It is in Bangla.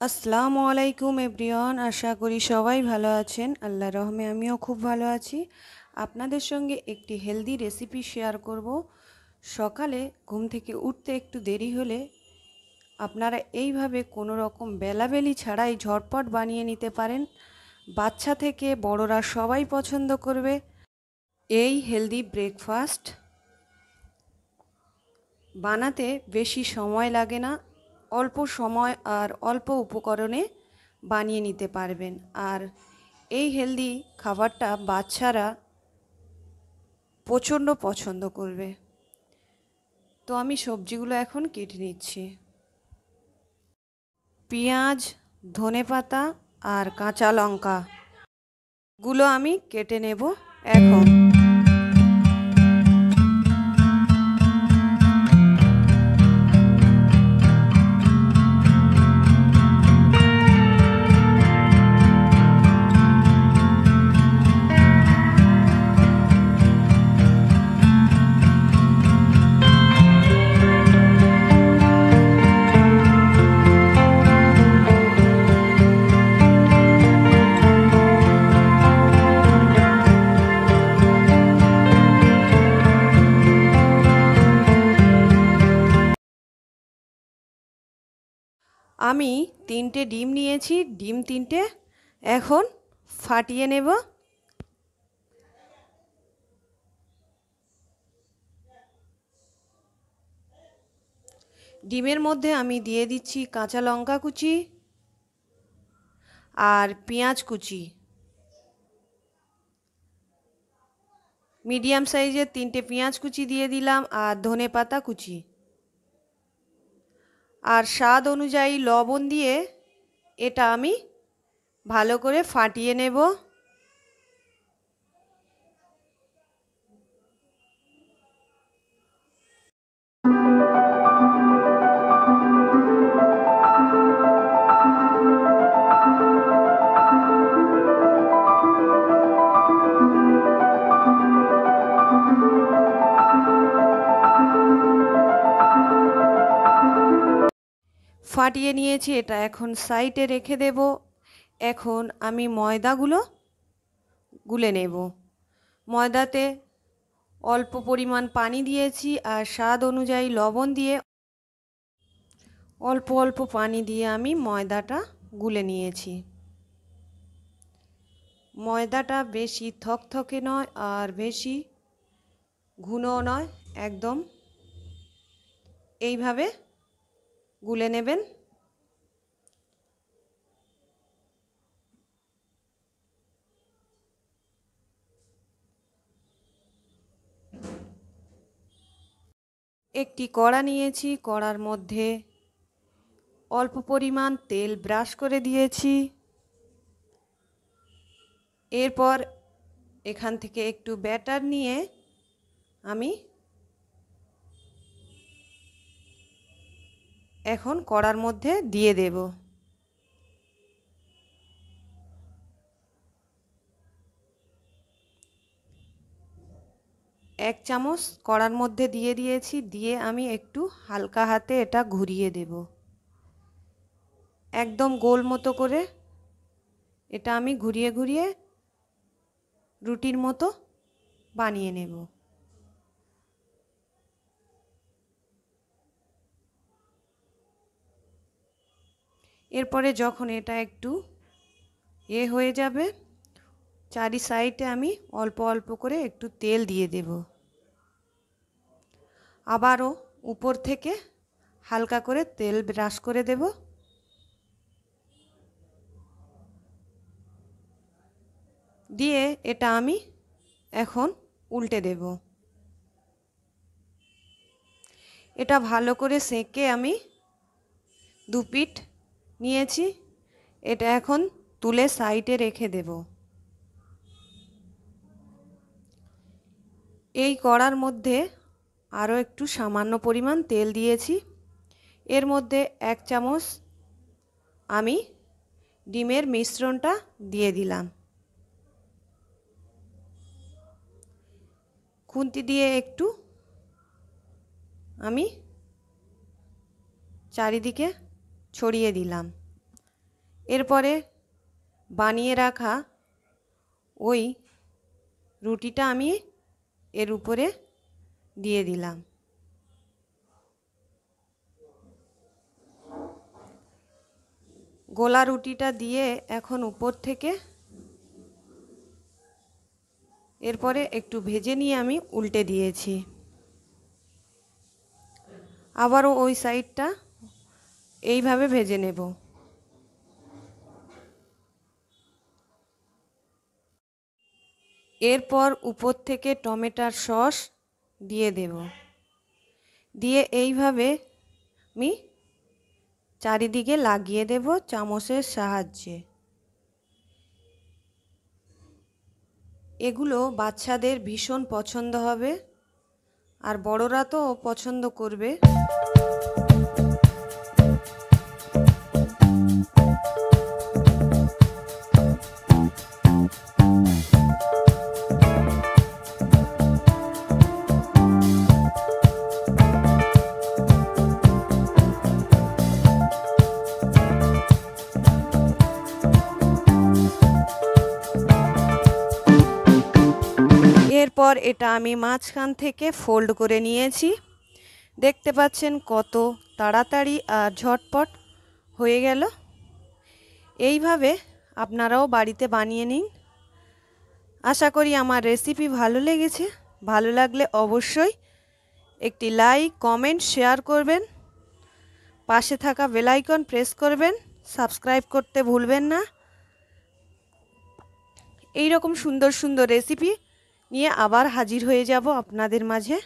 আসসালামু আলাইকুম এভরিওয়ান, আশা করি সবাই ভালো আছেন। আল্লাহর রহমে আমিও খুব ভালো আছি। আপনাদের সঙ্গে একটি হেলদি রেসিপি শেয়ার করব। সকালে ঘুম থেকে উঠতে একটু দেরি হলে আপনারা এইভাবে কোনো রকম বেলাবেলি ছাড়াই ঝটপট বানিয়ে নিতে পারেন। বাচ্চা থেকে বড়রা সবাই পছন্দ করবে এই হেলদি ব্রেকফাস্ট। বানাতে বেশি সময় লাগে না, অল্প সময় আর অল্প উপকরণে বানিয়ে নিতে পারবেন। আর এই হেলদি খাবারটা বাচ্চারা প্রচণ্ড পছন্দ করবে। তো আমি সবজিগুলো এখন কেটে নিচ্ছি। পেঁয়াজ, ধনেপাতা আর কাঁচা লঙ্কা গুলো আমি কেটে নেব এখন। আমি 3টে ডিম নিয়েছি, ডিম 3টে এখন ফাটিয়ে নেব। ডিমের মধ্যে আমি দিয়ে দিচ্ছি কাঁচা লঙ্কা কুচি আর পেঁয়াজ কুচি। মিডিয়াম সাইজের 3টে পেঁয়াজ কুচি দিয়ে দিলাম আর ধনেপাতা কুচি। আর স্বাদ অনুযায়ী লবণ দিয়ে এটা আমি ভালো করে ফাটিয়ে নেব। ফাটিয়ে নিয়েছি, এটা এখন সাইডে রেখে দেব। এখন আমি ময়দাগুলো গুলে নেব। ময়দাতে অল্প পরিমাণ পানি দিয়েছি আর স্বাদ অনুযায়ী লবণ দিয়ে অল্প অল্প পানি দিয়ে আমি ময়দাটা গুলে নিয়েছি। ময়দাটা বেশি থকথকে নয় আর বেশি ঘনও নয়, একদম এইভাবে গুলে নেবেন। একটি কড়া নিয়েছি, কড়ার মধ্যে অল্প পরিমাণ তেল ব্রাশ করে দিয়েছি। এরপর এখান থেকে একটু ব্যাটার নিয়ে আমি এখন কড়ার মধ্যে দিয়ে দেব। এক চামচ কড়ার মধ্যে দিয়ে দিয়েছি, দিয়ে আমি একটু হালকা হাতে এটা ঘুরিয়ে দেব। একদম গোল মতো করে এটা আমি ঘুরিয়ে ঘুরিয়ে রুটির মতো বানিয়ে নেব। এরপরে যখন এটা একটু হয়ে যাবে, চারি সাইডে আমি অল্প অল্প করে একটু তেল দিয়ে দেব। আবারও উপর থেকে হালকা করে তেল ব্রাশ করে দেব। দিয়ে এটা আমি এখন উল্টে দেব। এটা ভালো করে সেঁকে আমি দু পিঠ নিয়েছি, এটা এখন তুলে সাইডে রেখে দেব। এই কড়ার মধ্যে আরও একটু সামান্য পরিমাণ তেল দিয়েছি। এর মধ্যে 1 চামচ আমি ডিমের মিশ্রণটা দিয়ে দিলাম। খুন্তি দিয়ে একটু আমি চারিদিকে ছড়িয়ে দিলাম। এরপরে বানিয়ে রাখা ওই রুটিটা আমি এর উপরে দিয়ে দিলাম। গোলা রুটিটা দিয়ে এখন উপর থেকে এরপরে একটু ভেজে নিয়ে আমি উল্টে দিয়েছি। আবারও ওই সাইডটা এইভাবে ভেজে নেব। এরপর উপর থেকে টমেটোর সস দিয়ে দেব, দিয়ে এইভাবে আমি চারিদিকে লাগিয়ে দেব চামচের সাহায্যে। এগুলো বাচ্চাদের ভীষণ পছন্দ হবে, আর বড়রা তো পছন্দ করবে। এরপর এটা আমি মাঝখান থেকে ফোল্ড করে নিয়েছি। দেখতে পাচ্ছেন কত তাড়াতাড়ি আর ঝটপট হয়ে গেল। এইভাবে আপনারাও বাড়িতে বানিয়ে নিন। আশা করি আমার রেসিপি ভালো লেগেছে। ভালো লাগলে অবশ্যই একটি লাইক, কমেন্ট, শেয়ার করবেন। পাশে থাকা বেল আইকন প্রেস করবেন। সাবস্ক্রাইব করতে ভুলবেন না। এই রকম সুন্দর সুন্দর রেসিপি নিয়ে আবার হাজির হয়ে যাব আপনাদের মাঝে।